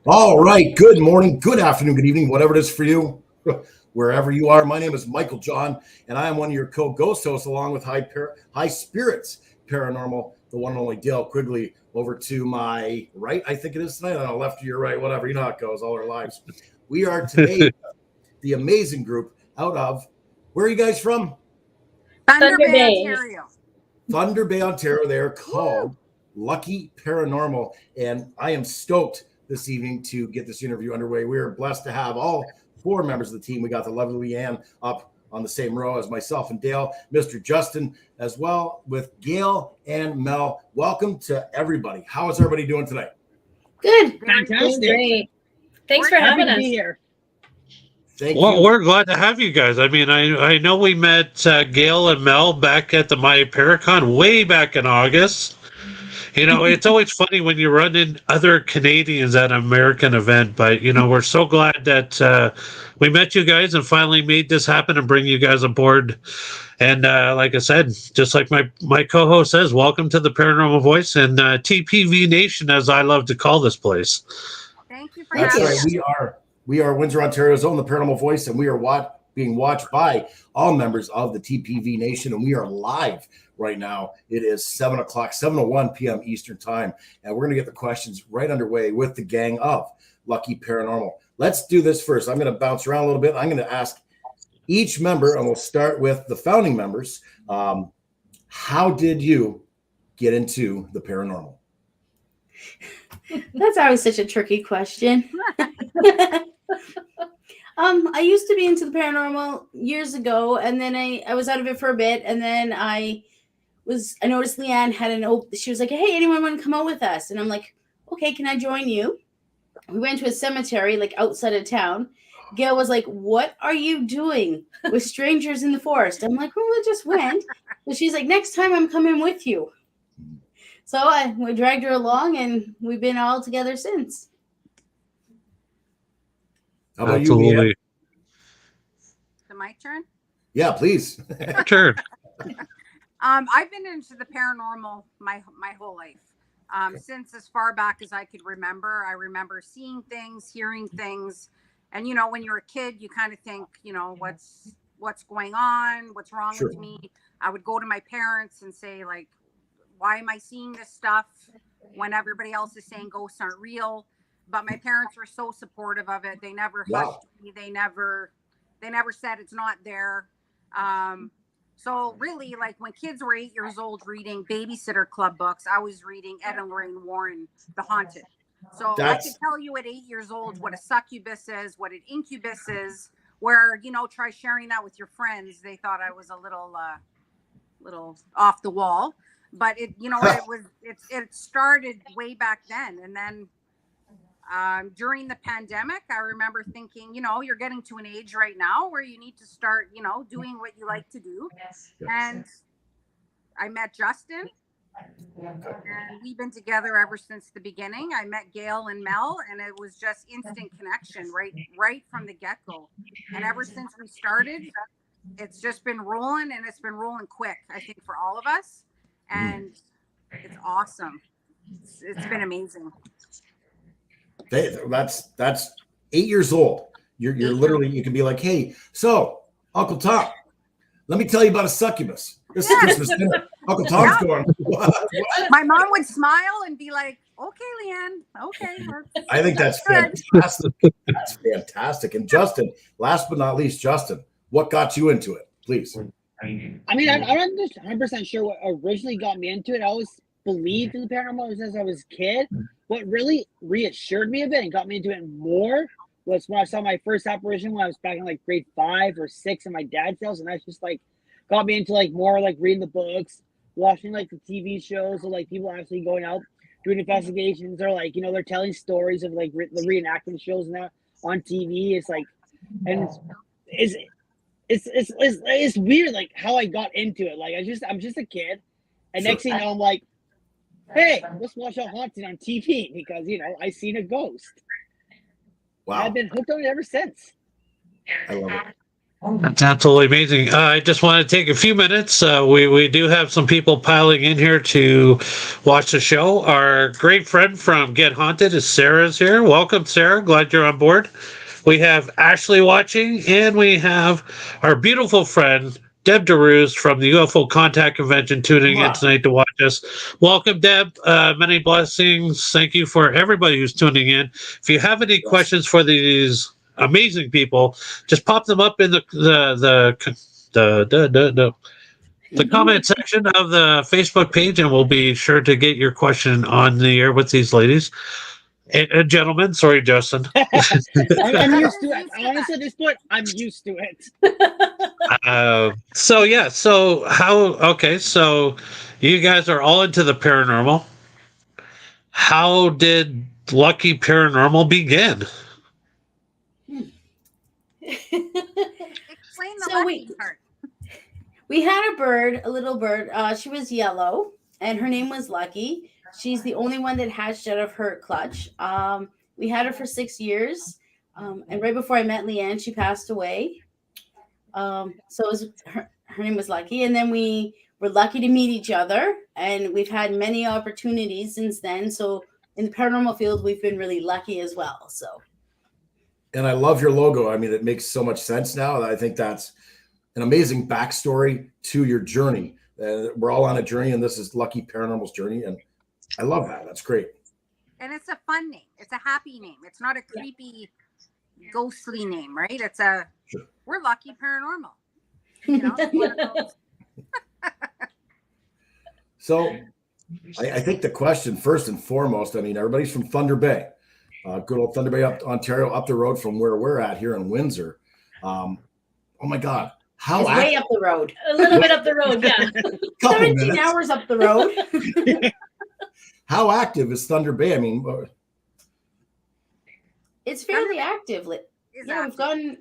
All right. Good morning, good afternoon, good evening, whatever it is for you, wherever you are. My name is Michael John, and I am one of your co-ghost hosts, along with High Spirits Paranormal, the one and only Gail Quigley. Over to my right, I think it is tonight. On the left to your right, whatever. You know how it goes, all our lives. We are today the amazing group out of, where are you guys from? Thunder Bay, Ontario. Thunder Bay, Ontario. They're called Lucky Paranormal, and I am stoked this evening to get this interview underway. We are blessed to have all four members of the team. We got the lovely Leann up on the same row as myself and Dale, Mr. Justin, as well with Gail and Mel. Welcome to everybody. How is everybody doing tonight? Good. Fantastic. Great. Thanks for having us. Here. Thank Well, you. we're glad to have you guys. I mean, I know we met Gail and Mel back at the My Paracon way back in August. You know, it's always funny when you run in other Canadians at an American event, but, you know, we're so glad that we met you guys and finally made this happen and bring you guys aboard. And like I said, just like my co-host says, welcome to the Paranormal Voice and TPV Nation, as I love to call this place. Thank you for That's having right. us. We are Windsor, Ontario's own, the Paranormal Voice, and we are being watched by all members of the TPV Nation, and we are live right now. It is 7:01 p.m. Eastern Time, and we're going to get the questions right underway with the gang of Lucky Paranormal. Let's do this first. I'm going to bounce around a little bit. I'm going to ask each member, and we'll start with the founding members. How did you get into the paranormal? That's always such a tricky question. I used to be into the paranormal years ago, and then I was out of it for a bit, and then I noticed Leann had she was like, hey, anyone want to come out with us? And I'm like, okay, can I join you? We went to a cemetery like outside of town. Gail was like, what are you doing with strangers in the forest? I'm like, well, we just went. So she's like, next time I'm coming with you. So we dragged her along, and we've been all together since. How about Absolutely. you, Leann? Is it my turn? Yeah, please. Sure. I've been into the paranormal my whole life. Since as far back as I could remember. I remember seeing things, hearing things. And, you know, when you're a kid, you kind of think, you know, what's going on? What's wrong Sure. with me? I would go to my parents and say, like, why am I seeing this stuff when everybody else is saying ghosts aren't real? But my parents were so supportive of it. They never hushed me. They never said it's not there. So really, like when kids were 8 years old reading Babysitter Club books, I was reading Ed and Lorraine Warren, The Haunted. So I could tell you at 8 years old what a succubus is, what an incubus is, where, you know, try sharing that with your friends. They thought I was a little off the wall, but it started way back then. And then during the pandemic, I remember thinking, you know, you're getting to an age right now where you need to start, you know, doing what you like to do. Yes. And I met Justin, and we've been together ever since the beginning. I met Gail and Mel, and it was just instant connection right from the get-go. And ever since we started, it's just been rolling, and it's been rolling quick, I think, for all of us. And it's awesome. It's been amazing. That's 8 years old. You're literally, you can be like, hey, so Uncle Tom, let me tell you about a succubus. This is Christmas dinner. Uncle Tom's going, what? My mom would smile and be like, okay, Leann, okay. I think that's fantastic. That's fantastic. And Justin, last but not least, Justin, what got you into it? Please. I mean, I'm not just 100% sure what originally got me into it. I always believed in the paranormal since I was a kid. What really reassured me of it and got me into it more was when I saw my first apparition when I was back in like grade 5 or 6 in my dad's house, and that's just like got me into like more like reading the books, watching like the TV shows, or like people actually going out doing investigations, or like, you know, they're telling stories of like the reenactment shows and that on TV. It's like, and it's it's weird, like how I got into it. Like I'm just a kid, and Sure. next thing you know, I'm like, hey, let's watch a haunted on TV because I seen a ghost. Wow. I've been hooked on it ever since. I love it. That's absolutely amazing. I just want to take a few minutes. We do have some people piling in here to watch the show. Our great friend from Get Haunted is Sarah's here. Welcome, Sarah. Glad you're on board. We have Ashley watching, and we have our beautiful friend Deb DeRuse from the UFO Contact Convention tuning in tonight to watch us. Welcome, Deb. Many blessings. Thank you for everybody who's tuning in. If you have any questions for these amazing people, just pop them up in the comment section of the Facebook page, and we'll be sure to get your question on the air with these ladies and gentlemen. Sorry, Justin. I'm used to it. Honestly, at this point, I'm used to it. So you guys are all into the paranormal. How did Lucky Paranormal begin? Explain the So lucky part. We had a little bird. She was yellow, and her name was Lucky. She's the only one that hatched out of her clutch. We had her for 6 years, and right before I met Leann, she passed away. So it was her name was Lucky, and then we were lucky to meet each other, and we've had many opportunities since then. So in the paranormal field, we've been really lucky as well. So. And I love your logo. I mean, it makes so much sense now. I think that's an amazing backstory to your journey. We're all on a journey, and this is Lucky Paranormal's journey, and I love that. That's great. And it's a fun name. It's a happy name. It's not a creepy, ghostly name, right? It's a we're Lucky Paranormal. It's one of those. So, I think the question first and foremost. I mean, everybody's from Thunder Bay, good old Thunder Bay, Ontario, up the road from where we're at here in Windsor. Oh my God. It's way up the road. A little bit up the road, yeah. 17 hours up the road. How active is Thunder Bay? I mean, it's fairly active. Yeah, we've gone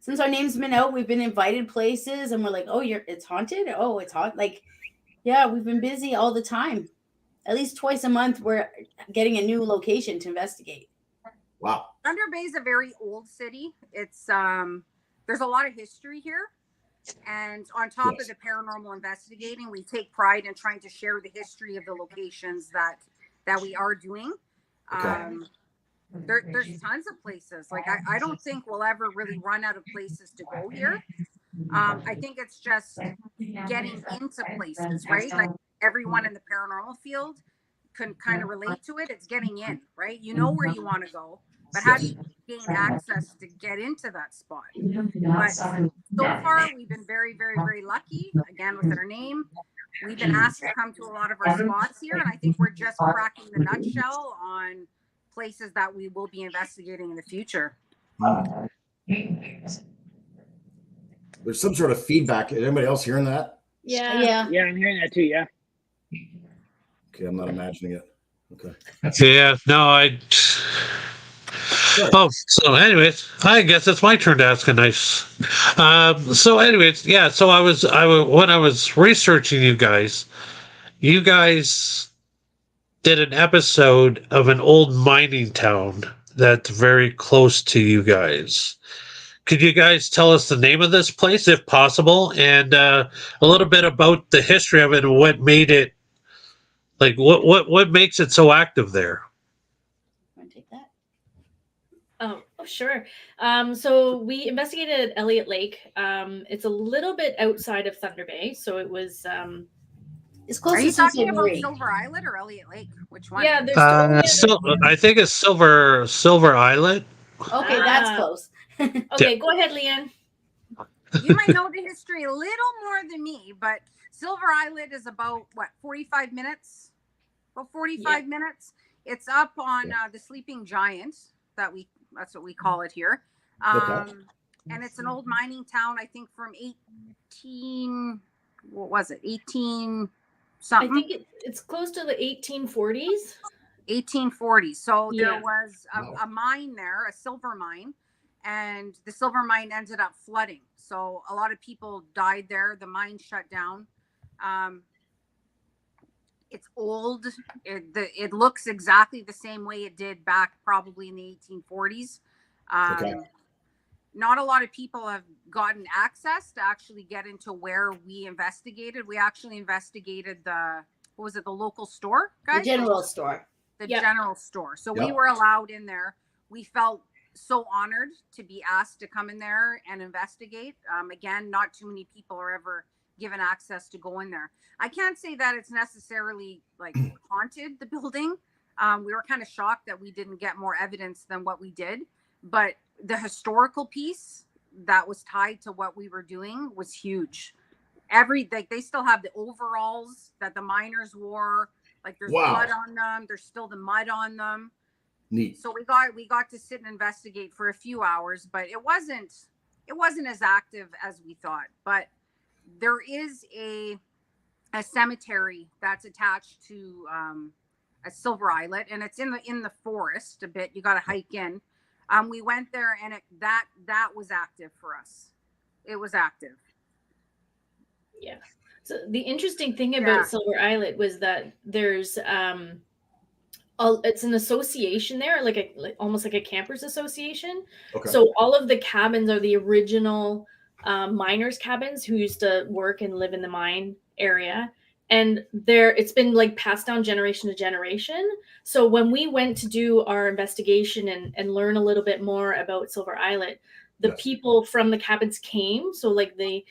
since our name's been out. We've been invited places, and we're like, "Oh, it's haunted. Oh, it's hot." Like, yeah, we've been busy all the time. At least twice a month, we're getting a new location to investigate. Wow. Thunder Bay is a very old city. It's there's a lot of history here. And on top of the paranormal investigating, we take pride in trying to share the history of the locations that we are doing. There's tons of places. Like I don't think we'll ever really run out of places to go here. I think it's just getting into places, right? Like everyone in the paranormal field can kind of relate to it. It's getting in, right? You know where you want to go, but how do you gain access to get into that spot? But so far, we've been very, very, very lucky. Again, with our name, we've been asked to come to a lot of our spots here, and I think we're just cracking the nutshell on places that we will be investigating in the future. There's some sort of feedback. Is anybody else hearing that? Yeah, I'm hearing that too. Yeah. Okay, I'm not imagining it. Okay. Yeah, no, Oh, so anyways, I guess it's my turn to ask a nice. So anyways, yeah. So when I was researching you guys did an episode of an old mining town that's very close to you guys. Could you guys tell us the name of this place, if possible, and a little bit about the history of it and what made it, like, what makes it so active there? Want to take that? Oh, sure. So we investigated Elliott Lake. It's a little bit outside of Thunder Bay, so it was. It's close. Are you talking about Silver Islet or Elliott Lake? Which one? Yeah, there's I think it's Silver Islet. Okay, that's close. Okay, go ahead, Leann. You might know the history a little more than me, but Silver Islet is about 45 minutes? About 45 minutes. It's up on the Sleeping Giant. That's what we call it here. And it's an old mining town, I think from 18 something. I think it's close to the 1840s. 1840s. So there was a mine there, a silver mine, and the silver mine ended up flooding. So a lot of people died there. The mine shut down. It's old. It looks exactly the same way it did back probably in the 1840s. Okay. Not a lot of people have gotten access to actually get into where we investigated. We actually investigated the local store, guys? The general store. The Yep. general store. So Yep. we were allowed in there. We felt so honored to be asked to come in there and investigate. Again, not too many people are ever given access to go in there. I can't say that it's necessarily like haunted, the building. We were kind of shocked that we didn't get more evidence than what we did, but the historical piece that was tied to what we were doing was huge. They still have the overalls that the miners wore. Like there's Wow. blood on them. There's still the mud on them. Neat. So we got to sit and investigate for a few hours, but it wasn't as active as we thought. But there is a cemetery that's attached to a silver islet, and it's in the forest a bit. You got to hike in. We went there, and that was active for us. It was active. Yeah. So the interesting thing about Silver Islet was that there's it's an association there, almost like a campers association. Okay. So all of the cabins are the original miners' cabins who used to work and live in the mine area. And it's been like passed down generation to generation. So when we went to do our investigation and learn a little bit more about Silver Islet, the people from the cabins came. So like the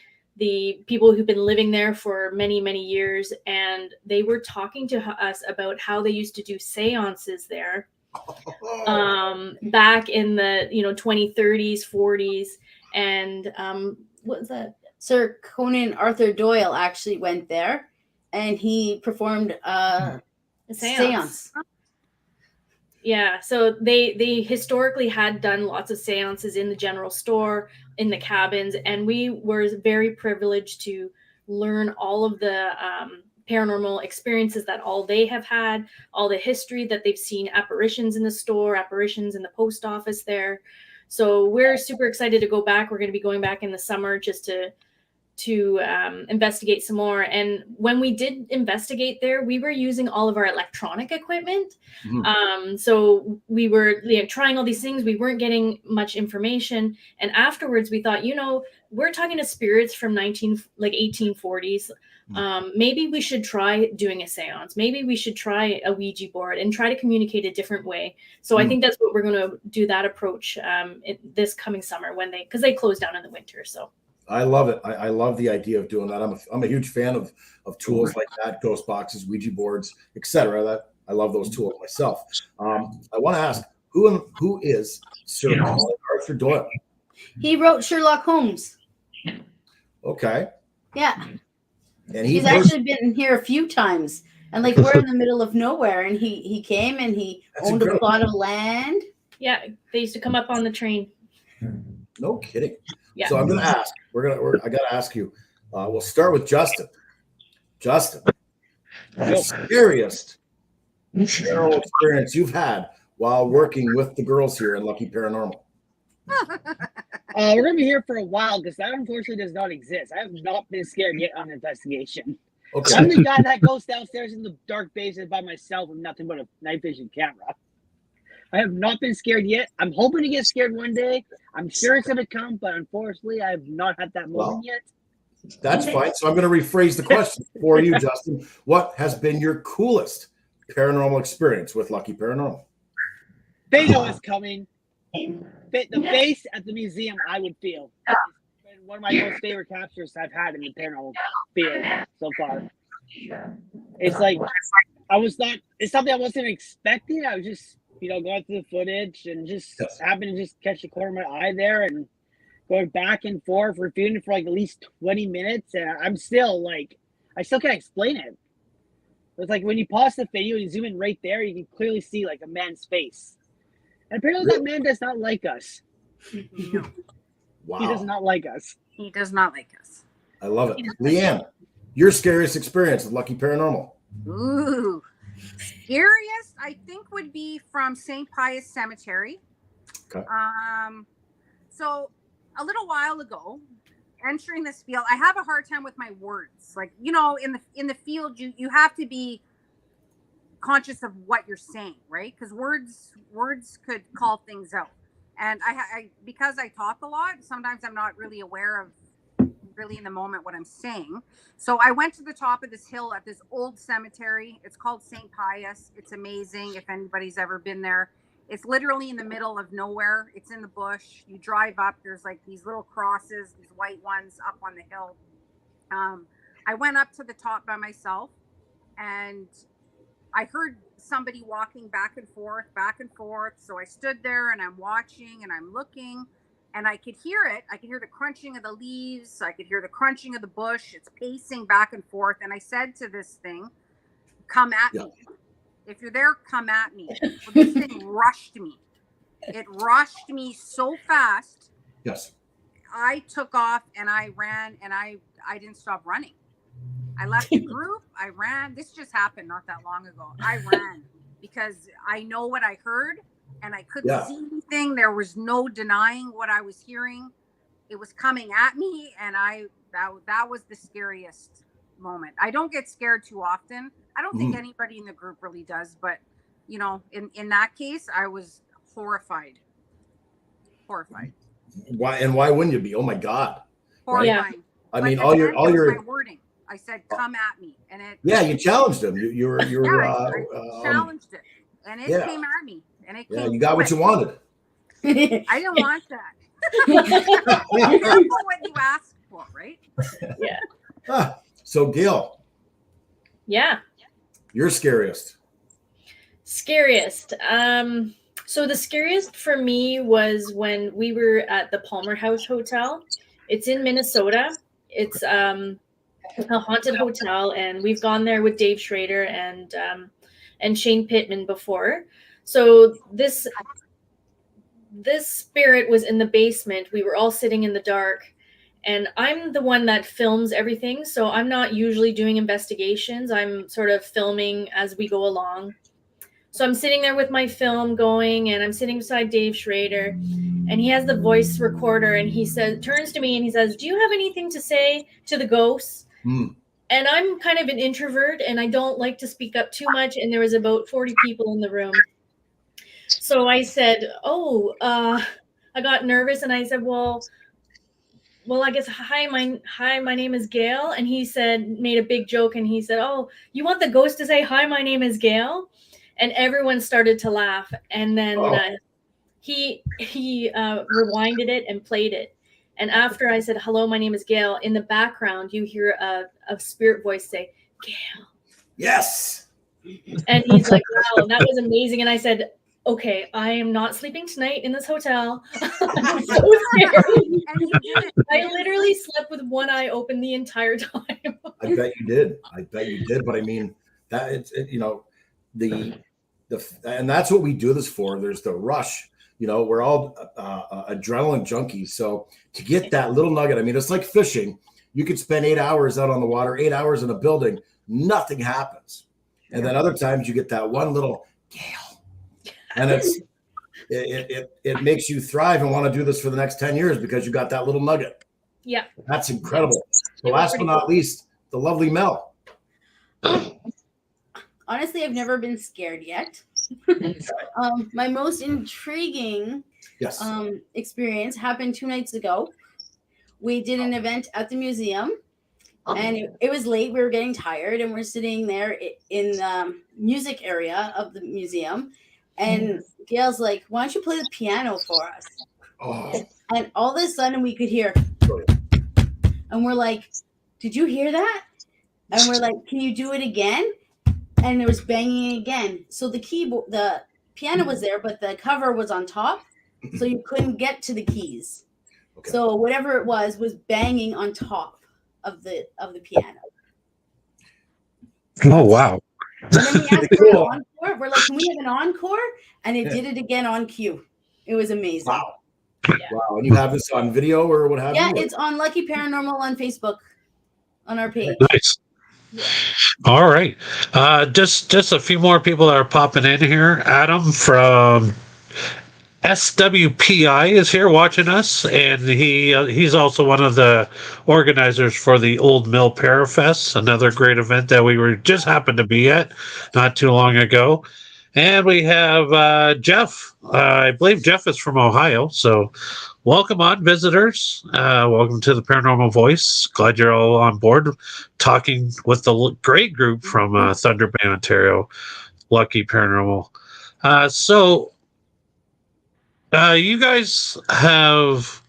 people who've been living there for many, many years, and they were talking to us about how they used to do seances there back in the 2030s, 40s. And what was that? Sir Conan Arthur Doyle actually went there, and he performed a seance. Yeah, so they historically had done lots of seances in the general store, in the cabins, and we were very privileged to learn all of the paranormal experiences that all they have had, all the history that they've seen, apparitions in the store, apparitions in the post office there. So we're super excited to go back. We're going to be going back in the summer just to investigate some more. And when we did investigate there, we were using all of our electronic equipment. Mm-hmm. So we were trying all these things. We weren't getting much information. And afterwards we thought, we're talking to spirits from 1840s. Maybe we should try doing a seance. Maybe we should try a Ouija board and try to communicate a different way. So I think that's what we're going to do, that approach this coming summer because they close down in the winter. So I love it. I love the idea of doing that. I'm a huge fan of tools like that, ghost boxes, Ouija boards, etc. I love those tools myself. I want to ask, who is Sir Conan Arthur Doyle? He wrote Sherlock Holmes. Okay. Yeah. And he's actually been here a few times. And we're in the middle of nowhere, and he came and he owned a plot of land. Yeah, they used to come up on the train. No kidding. Yeah. So I'm going to ask. I got to ask you. We'll start with Justin. Justin, the scariest paranormal experience you've had while working with the girls here in Lucky Paranormal? We're going to be here for a while because that unfortunately does not exist. I have not been scared yet on investigation. Okay. I'm the guy that goes downstairs in the dark basement by myself with nothing but a night vision camera. I have not been scared yet. I'm hoping to get scared one day. I'm sure it's going to come, but unfortunately, I have not had that moment yet. That's fine. So I'm going to rephrase the question for you, Justin. What has been your coolest paranormal experience with Lucky Paranormal? They know it's coming. The face at the museum, I would feel. It's been one of my most favorite captures I've had in the paranormal field so far. It's like, it's something I wasn't expecting. I was just, going through the footage and just happened to just catch the corner of my eye there and going back and forth, reviewing it for at least 20 minutes. And I'm still I still can't explain it. It's like when you pause the video and you zoom in right there, you can clearly see a man's face. And apparently that man does not like us. Wow. He does not like us. He does not like us. I love it. Leann, your scariest experience with Lucky Paranormal? Ooh. Scariest, I think, would be from St. Pius Cemetery. Okay. So a little while ago, entering this field, I have a hard time with my words. Like, you know, in the field, you have to be conscious of what you're saying, right? Because words could call things out. And I because I talk a lot, sometimes I'm not really aware of really in the moment what I'm saying. So I went to the top of this hill at this old cemetery. It's called St. Pius. It's amazing if anybody's ever been there. It's literally in the middle of nowhere. It's in the bush. You drive up, there's like these little crosses, these white ones up on the hill. I went up to the top by myself, and I heard somebody walking back and forth. So I stood there and I'm watching and I'm looking, and I could hear it. I could hear the crunching of the leaves. I could hear the crunching of the bush. It's pacing back and forth. And I said to this thing, come at me. If you're there, come at me. Well, this thing rushed me. It rushed me so fast. Yes. I took off and I ran, and I didn't stop running. I left the group. I ran. This just happened not that long ago. I ran because I know what I heard, and I couldn't see anything. There was no denying what I was hearing. It was coming at me, and that was the scariest moment. I don't get scared too often. I don't think anybody in the group really does, but you know, in that case, I was horrified. Why wouldn't you be? Oh my God. Horrifying. Right? I mean, all your my wording. I said, "Come at me," and it. Yeah, you challenged him. You were. I challenged it, and it came at me, and it came. Yeah, you got what you wanted. I didn't want that. Careful what you ask for, right? Yeah. So, Gail. Yeah. You're scariest. Scariest. So the scariest for me was when we were at the Palmer House Hotel. It's in Minnesota. It's a haunted hotel, and we've gone there with Dave Schrader and Shane Pittman before. So this spirit was in the basement. We were all sitting in the dark, and I'm the one that films everything. So I'm not usually doing investigations. I'm sort of filming as we go along. So I'm sitting there with my film going, and I'm sitting beside Dave Schrader, and he has the voice recorder, and he turns to me and he says, "Do you have anything to say to the ghosts?" And I'm kind of an introvert, and I don't like to speak up too much. And there was about 40 people in the room. So I said, I got nervous, and I said, well, I guess, hi, my name is Gail. And he made a big joke, and he said, "Oh, you want the ghost to say, hi, my name is Gail?" And everyone started to laugh. And then he rewinded it and played it. And after I said, "Hello, my name is Gail," in the background, you hear a spirit voice say, "Gail." Yes. And he's like, "Wow, that was amazing." And I said, "Okay, I am not sleeping tonight in this hotel." I'm so scared. I literally slept with one eye open the entire time. I bet you did. But I mean, that and that's what we do this for. There's the rush. You know, we're all adrenaline junkies. So to get that little nugget, I mean, it's like fishing. You could spend 8 hours out on the water, 8 hours in a building, nothing happens. And then other times you get that one little Gail, and it makes you thrive and want to do this for the next 10 years because you got that little nugget. Yeah, that's incredible. So last but not least, the lovely Mel. Honestly, I've never been scared yet. My most intriguing experience happened 2 nights ago. We did an event at the museum, and it was late. We were getting tired, and we're sitting there in the music area of the museum. And Gail's like, "Why don't you play the piano for us?" And all of a sudden we could hear, and we're like, "Did you hear that?" And we're like, "Can you do it again?" And it was banging again. So the piano was there, but the cover was on top, so you couldn't get to the keys. Okay. So whatever it was banging on top of the piano. Oh wow! And then we asked for an encore. We're like, "Can we have an encore?" And it did it again on cue. It was amazing. Wow! Yeah. Wow! And you have this on video or what have you? Yeah, it's on Lucky Paranormal on Facebook, on our page. Nice. All right. Just a few more people that are popping in here. Adam from SWPI is here watching us, and he's also one of the organizers for the Old Mill Parafest, another great event that we were just happened to be at not too long ago. And we have Jeff. I believe Jeff is from Ohio, so welcome on, visitors. Welcome to the Paranormal Voice. Glad you're all on board, talking with the great group from Thunder Bay, Ontario. Lucky Paranormal. So you guys have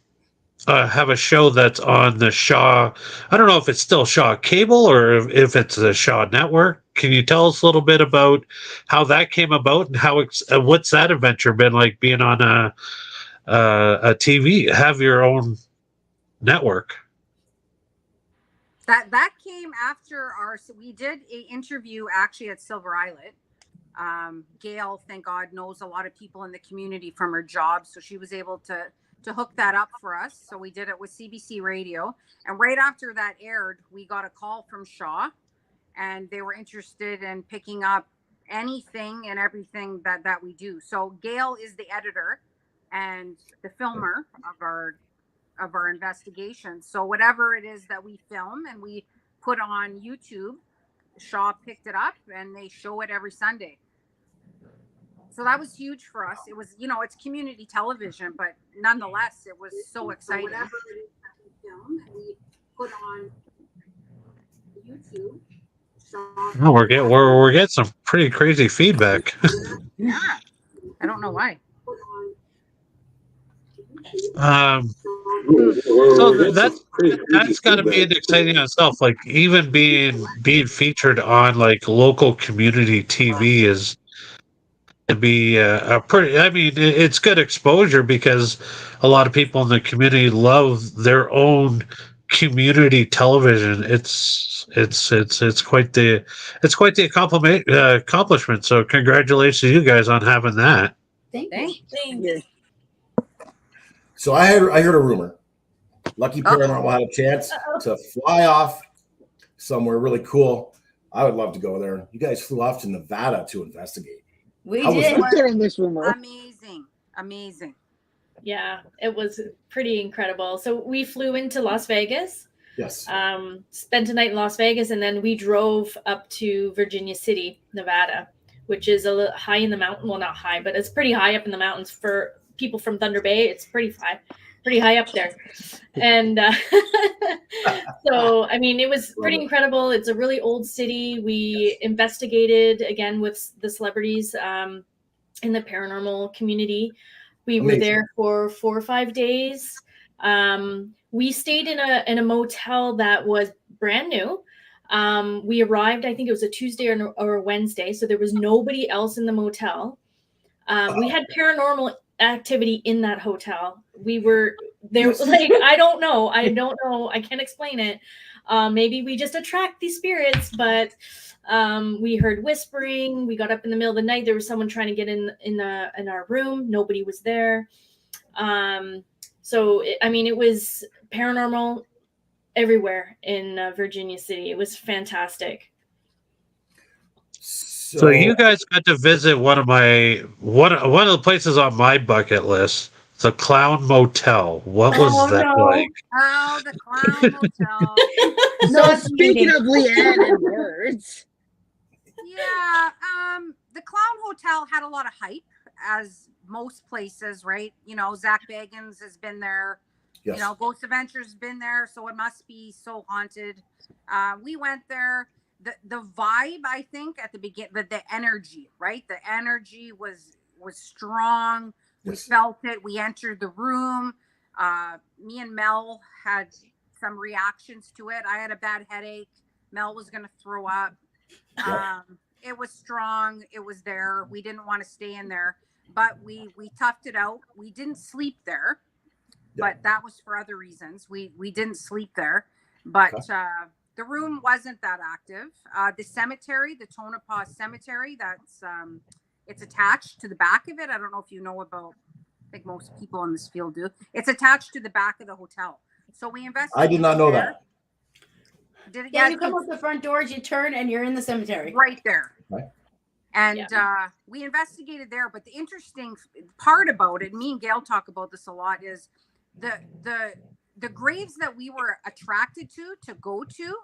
a show that's on the Shaw. I don't know if it's still Shaw Cable or if it's the Shaw Network. Can you tell us a little bit about how that came about and how what's that adventure been like, being on a TV, have your own network? That came after so we did a interview actually at Silver Islet. Gail, thank God, knows a lot of people in the community from her job, so she was able to hook that up for us. So we did it with CBC Radio, and right after that aired, we got a call from Shaw, and they were interested in picking up anything and everything that we do. So Gail is the editor and the filmer of our investigation. So whatever it is that we film and we put on YouTube, Shaw picked it up and they show it every Sunday. So that was huge for us. It was, it's community television, but nonetheless, it was so exciting. So whatever it is that we film and we put on YouTube, Shaw. Oh, we're getting some pretty crazy feedback. Yeah, I don't know why. So that's got to be an exciting in itself. Like, even being featured on like local community TV is to be a pretty. I mean, it's good exposure because a lot of people in the community love their own community television. It's quite the accomplishment. So congratulations to you guys on having that. Thanks. So I heard a rumor. Lucky Paranormal had a chance to fly off somewhere really cool. I would love to go there. You guys flew off to Nevada to investigate. We How was did. that? In this rumor. Amazing. Yeah, it was pretty incredible. So we flew into Las Vegas. Yes. Spent a night in Las Vegas, and then we drove up to Virginia City, Nevada, which is a little high in the mountain. Well, not high, but it's pretty high up in the mountains for people from Thunder Bay. It's pretty high up there. And so, I mean, it was pretty incredible. It's a really old city. We investigated again with the celebrities in the paranormal community. We were there for 4 or 5 days. We stayed in a motel that was brand new. We arrived, I think it was a Tuesday or a Wednesday, so there was nobody else in the motel. We had paranormal activity in that hotel. We were there, like, I don't know. I can't explain it. Maybe we just attract these spirits, but we heard whispering. We got up in the middle of the night. There was someone trying to get in our room. Nobody was there. So it was paranormal everywhere in Virginia City. It was fantastic. So you guys got to visit one of the places on my bucket list, the Clown Motel. What was that like? Oh, the Clown Motel. No, speaking of Leann and words. Yeah, the Clown Hotel had a lot of hype, as most places, right? Zach Bagans has been there. Yes. Ghost Adventures has been there, so it must be so haunted. We went there. The vibe, I think, at the beginning, the energy, right? The energy was strong. Yes. We felt it. We entered the room. Me and Mel had some reactions to it. I had a bad headache. Mel was going to throw up. It was strong. It was there. We didn't want to stay in there, but we toughed it out. We didn't sleep there, but that was for other reasons. We didn't sleep there, but the room wasn't that active. The cemetery, the Tonopah Cemetery, that's it's attached to the back of it. I don't know if you know about. I think most people in this field do. It's attached to the back of the hotel. So we investigated. I did not know that. You come out the front doors, you turn, and you're in the cemetery. Right there. Right. And we investigated there. But the interesting part about it, me and Gail talk about this a lot, is the graves that we were attracted to go to.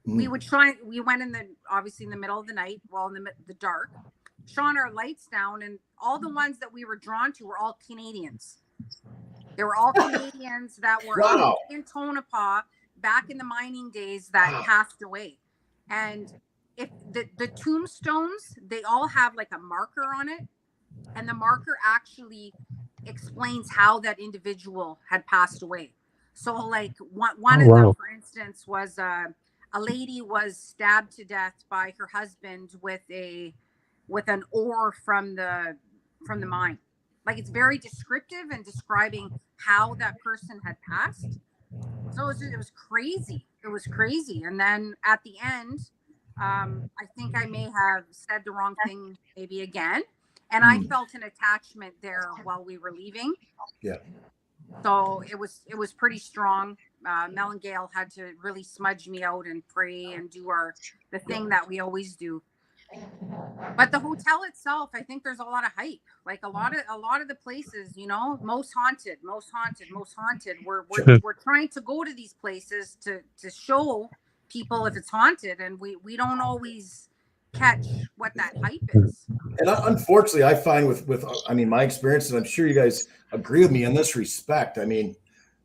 We would we went obviously in the middle of the night, well, in the dark, shone our lights down, and all the ones that we were drawn to were all Canadians. They were all Canadians that were in Tonopah back in the mining days that passed away. And if the tombstones, they all have like a marker on it, and the marker actually explains how that individual had passed away. So like one of them, for instance, was a lady was stabbed to death by her husband with an ore from the mine. Like, it's very descriptive and describing how that person had passed. So it was crazy. It was crazy. And then at the end, I think I may have said the wrong thing maybe again. And I felt an attachment there while we were leaving. Yeah. So it was pretty strong. Mel and Gail had to really smudge me out and pray and do the thing that we always do. But the hotel itself, I think there's a lot of hype. Like a lot of the places, you know, most haunted. We're trying to go to these places to show people if it's haunted, and we don't always catch what that hype is. And unfortunately, I find with my experience, and I'm sure you guys agree with me in this respect. I mean,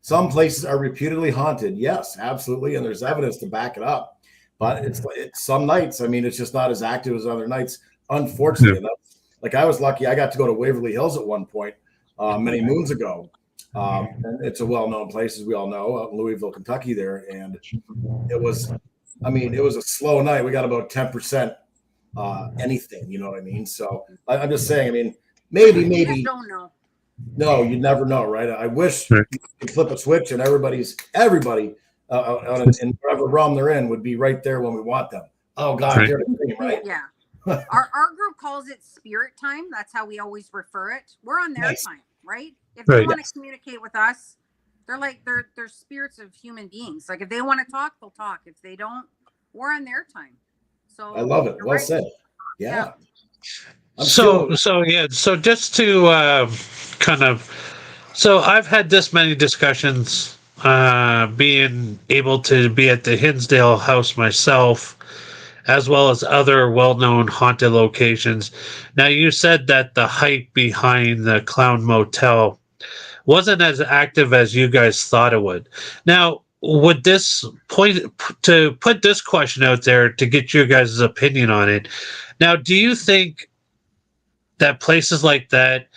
some places are reputedly haunted. Yes, absolutely, and there's evidence to back it up. But it's some nights, I mean, it's just not as active as other nights, unfortunately. Like, I was lucky. I got to go to Waverly Hills at one point many moons ago. And it's a well-known place, as we all know, out in Louisville, Kentucky there. And it was a slow night. We got about 10% anything, you know what I mean? So I'm just saying, I mean, maybe. You just don't know. No, you never know, right? I wish you could flip a switch and everybody in whatever realm they're in would be right there when we want them. Oh God, right. Right? Yeah. Our group calls it spirit time. That's how we always refer it. We're on their time, right? If they want to communicate with us, they're spirits of human beings. Like, if they want to talk, they'll talk. If they don't, we're on their time. So I love it. Well said. Yeah. So just to so I've had this many discussions, being able to be at the Hinsdale house myself, as well as other well-known haunted locations. Now, you said that the hype behind the Clown Motel wasn't as active as you guys thought it would. Now, would this to put this question out there to get you guys' opinion on it. Now, do you think that places like that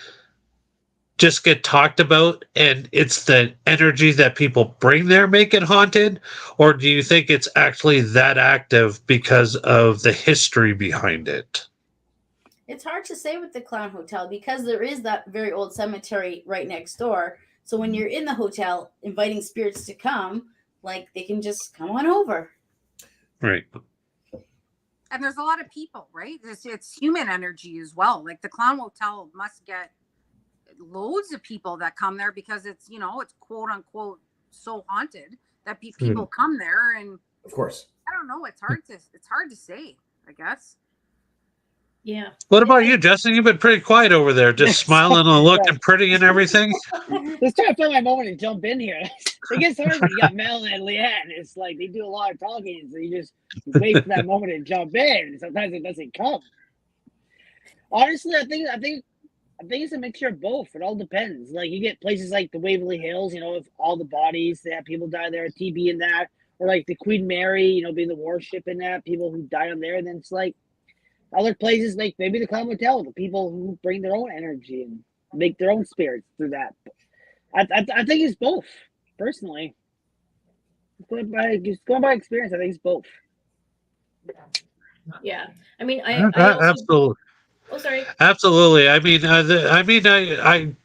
just get talked about and it's the energy that people bring there make it haunted? Or do you think it's actually that active because of the history behind it? It's hard to say with the Clown Hotel because there is that very old cemetery right next door. So when you're in the hotel inviting spirits to come, like, they can just come on over. Right. And there's a lot of people, right? It's human energy as well. Like, the Clown Motel must get loads of people that come there because it's, you know, it's quote unquote so haunted that people come there. And of course, I don't know. It's hard to say, I guess. Yeah. What about you, Justin? You've been pretty quiet over there, just smiling and looking pretty and everything. Let's try to find my moment and jump in here. It gets hard when you got Mel and Leann. It's like they do a lot of talking, so you just wait for that moment and jump in. Sometimes it doesn't come. Honestly, I think it's a mixture of both. It all depends. Like, you get places like the Waverly Hills, you know, with all the bodies that people die there, TB in that, or like the Queen Mary, you know, being the warship in that, people who die on there. And then it's like other places, like maybe the Clown Motel, the people who bring their own energy and make their own spirits through that. I think it's both, personally. Going by experience, I think it's both. Yeah, I mean, I also, absolutely. Oh, sorry. Absolutely. I mean,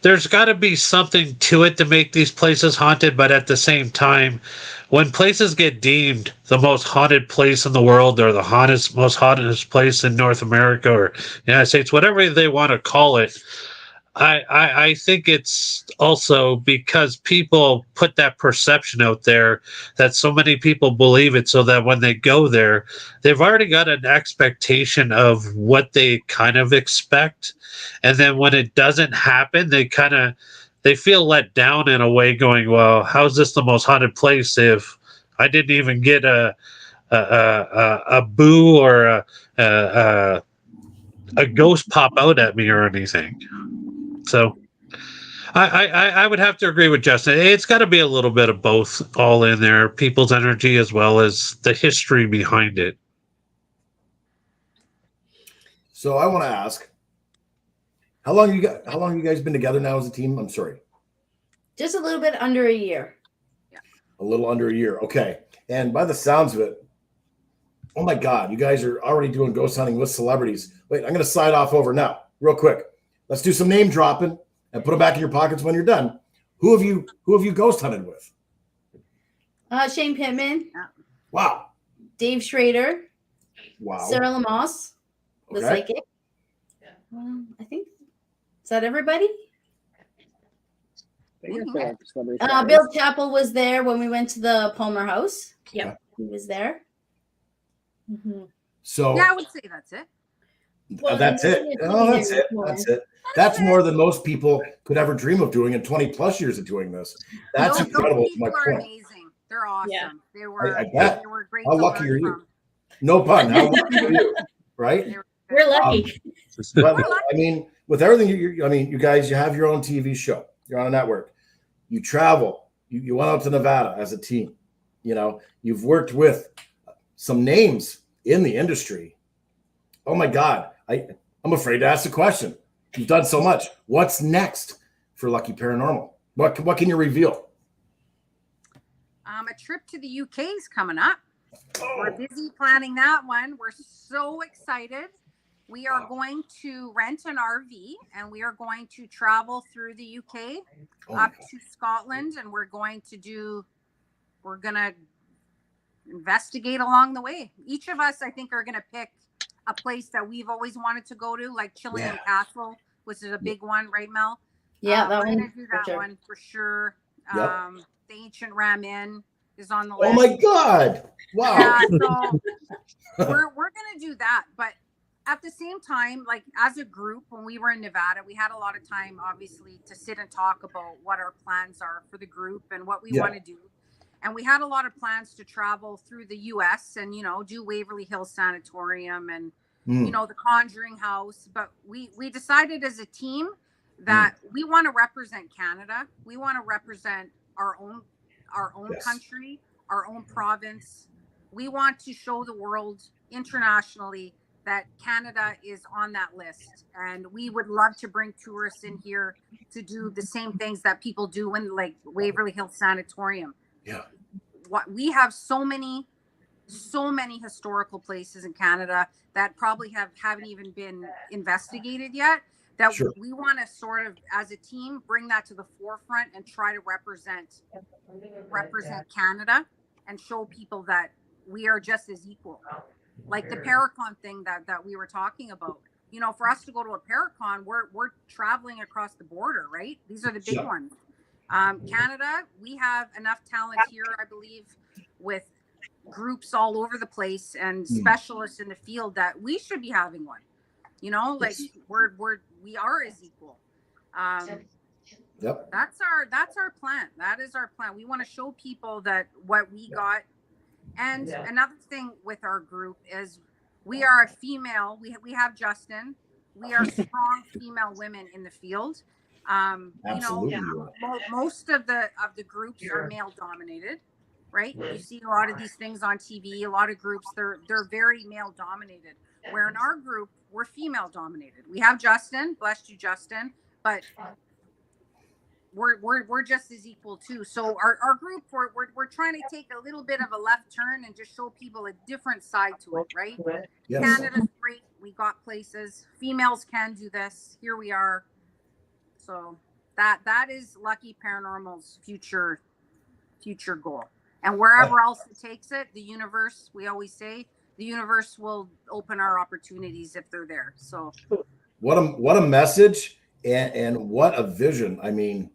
there's got to be something to it to make these places haunted, but at the same time, when places get deemed the most haunted place in the world, or the most haunted place in North America or United States, whatever they want to call it, I think it's also because people put that perception out there that so many people believe it, so that when they go there, they've already got an expectation of what they kind of expect, and then when it doesn't happen, they feel let down in a way, going, "Well, how's this the most haunted place if I didn't even get a boo or a ghost pop out at me or anything?" So I would have to agree with Justin. It's got to be a little bit of both all in there, people's energy as well as the history behind it. So I want to ask, how long you guys been together now as a team? I'm sorry. Just a little bit under a year. A little under a year. Okay. And by the sounds of it, oh my God, you guys are already doing ghost hunting with celebrities. Wait, I'm going to slide off over now, real quick. Let's do some name dropping and put them back in your pockets when you're done. Who have you ghost hunted with? Shane Pittman. Wow. Dave Schrader. Wow. Sarah Lamos, the psychic. I think, is that everybody? Bill Chappell was there when we went to the Palmer House. Yeah, he was there. Mm-hmm. So yeah, I would say that's it. Well, that's it. Oh, that's it. That's it. That's more than most people could ever dream of doing in 20 plus years of doing this. That's incredible. Those people are amazing. They're awesome. Yeah. They were. I bet. They were great. How lucky are you? No pun. How lucky are you? Right? We're lucky. But I mean, with everything you guys, you have your own TV show. You're on a network. You travel. You went out to Nevada as a team. You know, you've worked with some names in the industry. Oh my God. I'm afraid to ask the question. You've done so much. What's next for Lucky Paranormal? What can you reveal? A trip to the UK is coming up. We're busy planning that one. We're so excited. We are going to rent an RV and we are going to travel through the UK up to Scotland, and we're going to investigate along the way. Each of us, I think, are going to pick a place that we've always wanted to go to, like Chillingham Castle, which is a big one, right, Mel? Yeah, we're going to do that one for sure. Yep. The Ancient Ram Inn is on the list. Oh my God. Wow. Yeah, so we're going to do that. But at the same time, like as a group, when we were in Nevada, we had a lot of time, obviously, to sit and talk about what our plans are for the group and what we want to do. And we had a lot of plans to travel through the US and, do Waverly Hills Sanatorium and, the Conjuring House. But we decided as a team that we want to represent Canada. We want to represent our own country, our own province. We want to show the world internationally that Canada is on that list. And we would love to bring tourists in here to do the same things that people do in like Waverly Hills Sanatorium. Yeah. We have so many historical places in Canada that probably haven't even been investigated yet, that we want to sort of, as a team, bring that to the forefront and try to represent Canada and show people that we are just as equal. Like the Paracon thing that we were talking about. For us to go to a Paracon, we're traveling across the border, right? These are the big ones. Canada, we have enough talent here, I believe, with groups all over the place and specialists in the field that we should be having one. Like we are as equal. Yep. That's our plan. That is our plan. We want to show people that what we got. And another thing with our group is we are a female. We have Justin. We are strong female women in the field. Absolutely. Most of the groups are male dominated, right? You see a lot of these things on TV. A lot of groups they're very male dominated. Where in our group we're female dominated. We have Justin, bless you, Justin, but we're just as equal too. So our group we're trying to take a little bit of a left turn and just show people a different side to it, right? Yes. Canada's great. We got places. Females can do this. Here we are. So that is Lucky Paranormal's future goal. And wherever else it takes it, the universe, we always say, the universe will open our opportunities if they're there. So what a message and what a vision. I mean,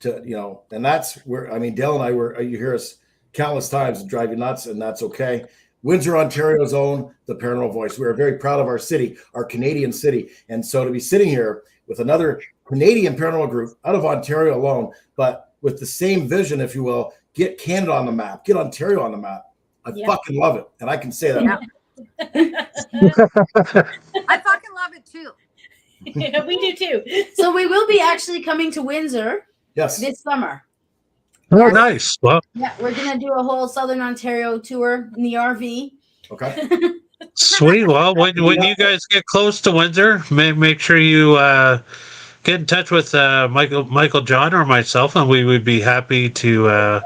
and that's where, I mean, Dale and I were, you hear us countless times drive you nuts, and that's okay. Windsor, Ontario's own The Paranormal Voice. We are very proud of our city, our Canadian city. And so to be sitting here with another Canadian paranormal group out of Ontario alone, but with the same vision, if you will, get Canada on the map, get Ontario on the map. I fucking love it. And I can say that. Yeah. I fucking love it too. Yeah, we do too. So we will be actually coming to Windsor this summer. Oh, nice. Well, yeah, we're gonna do a whole Southern Ontario tour in the RV. Okay. Sweet. Well, when you guys get close to Windsor, make sure you get in touch with Michael John or myself, and we would be happy to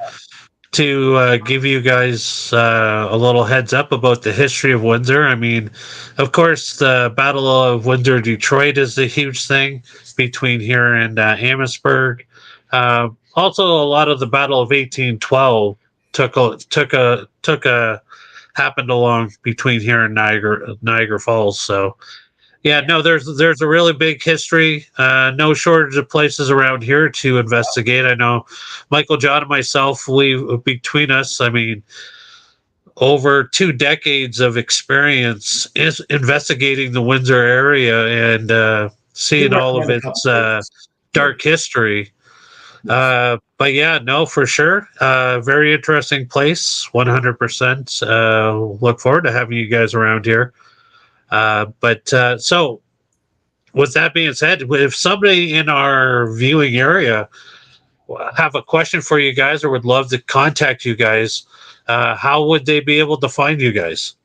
give you guys a little heads up about the history of Windsor. I mean, of course, the Battle of Windsor-Detroit is a huge thing between here and Amherstburg. Also, a lot of the Battle of 1812 happened along between here and Niagara Falls. So, yeah, no, there's a really big history. No shortage of places around here to investigate. I know Michael, John, and myself, between us, I mean, over 2 decades of experience is investigating the Windsor area and seeing all of its dark history. But yeah, no, for sure. Very interesting place. 100%. Look forward to having you guys around here. So with that being said, if somebody in our viewing area have a question for you guys or would love to contact you guys, how would they be able to find you guys?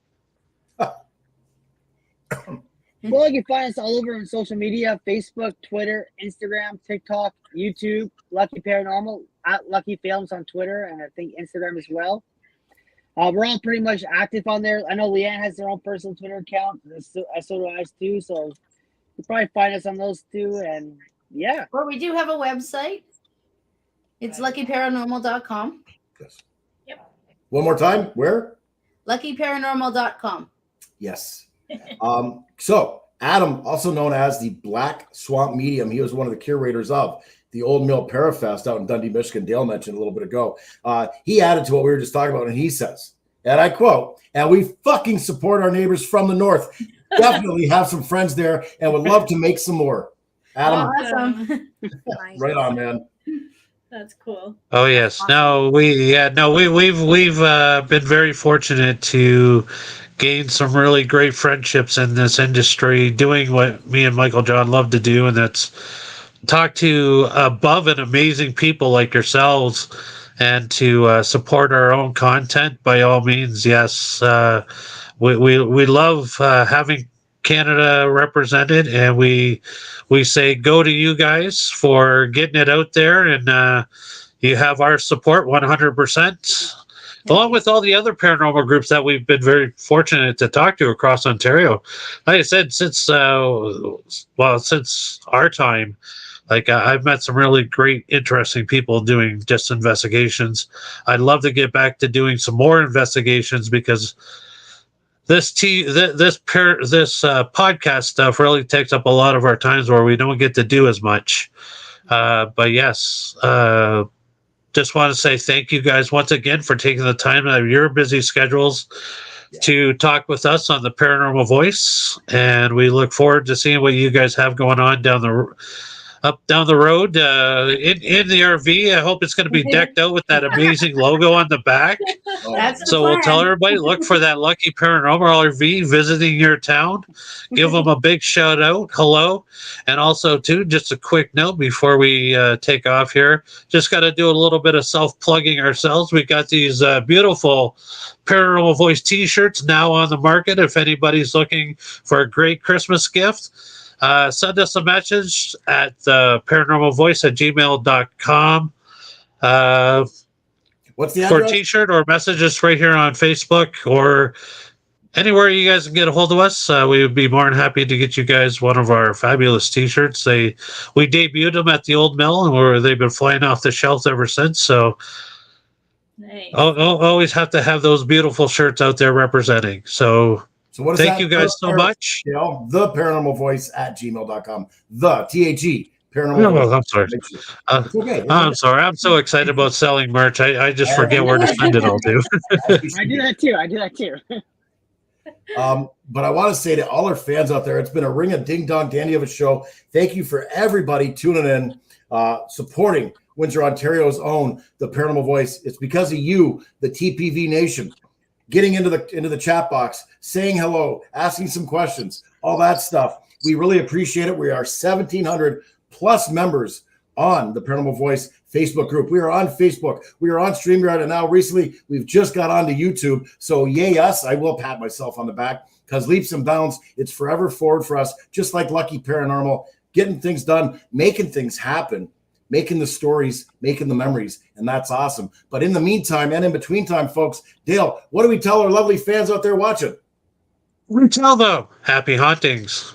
Well, you can find us all over on social media: Facebook, Twitter, Instagram, TikTok, YouTube, Lucky Paranormal, at Lucky Films on Twitter, and I think Instagram as well. We're all pretty much active on there. I know Leann has her own personal Twitter account. So do I too. So you'll probably find us on those two. And yeah. Well, we do have a website. It's luckyparanormal.com. Yes. Yep. One more time. Where? luckyparanormal.com. Yes. So Adam, also known as the Black Swamp Medium, he was one of the curators of the Old Mill Parafest out in Dundee, Michigan. Dale mentioned a little bit ago. He added to what we were just talking about, and he says, and I quote, "And we fucking support our neighbors from the north. Definitely have some friends there and would love to make some more." Adam, Awesome. right on, man. That's cool. Oh yes. No, we've been very fortunate to gain some really great friendships in this industry, doing what me and Michael John love to do, and that's talk to above and amazing people like yourselves, and to support our own content. By all means, yes. We love having Canada represented, and we say go to you guys for getting it out there, and you have our support 100%. Along with all the other paranormal groups that we've been very fortunate to talk to across Ontario. Like I said, since our time, I've met some really great, interesting people doing just investigations. I'd love to get back to doing some more investigations, because this podcast stuff really takes up a lot of our times where we don't get to do as much. But yes, just want to say thank you guys once again for taking the time out of your busy schedules to talk with us on the Paranormal Voice, and we look forward to seeing what you guys have going on down the road in the RV. I hope it's going to be decked out with that amazing logo on the back. So we'll tell everybody, look for that Lucky Paranormal RV visiting your town. Give them a big shout out, hello. And also too, just a quick note before we take off here, just got to do a little bit of self-plugging ourselves. We got these beautiful Paranormal Voice t-shirts now on the market. If anybody's looking for a great Christmas gift, send us a message at paranormalvoice@gmail.com. What's the for address? a t-shirt, or message us right here on Facebook, or anywhere you guys can get a hold of us. We would be more than happy to get you guys one of our fabulous t-shirts. We debuted them at the Old Mill, and they've been flying off the shelves ever since. So Nice. always have to have those beautiful shirts out there representing. So what is thank you guys so much. The Paranormal Voice at gmail.com. The THE Paranormal. No, I'm sorry. It's okay. I'm sorry. I'm so excited about selling merch. I just forget where to spend it all, too. I do that too. But I want to say to all our fans out there, it's been a ring a ding dong dandy of a show. Thank you for everybody tuning in, supporting Windsor, Ontario's own The Paranormal Voice. It's because of you, the TPV Nation, getting into the chat box, saying hello, asking some questions, all that stuff. We really appreciate it. We are 1,700 plus members on the Paranormal Voice Facebook group. We are on Facebook. We are on StreamYard. And now recently we've just got onto YouTube. So yay us. I will pat myself on the back because leaps and bounds, it's forever forward for us, just like Lucky Paranormal, getting things done, making things happen, making the stories, making the memories. And that's awesome. But in the meantime and in between time, folks, Dale, what do we tell our lovely fans out there watching? We tell them happy hauntings.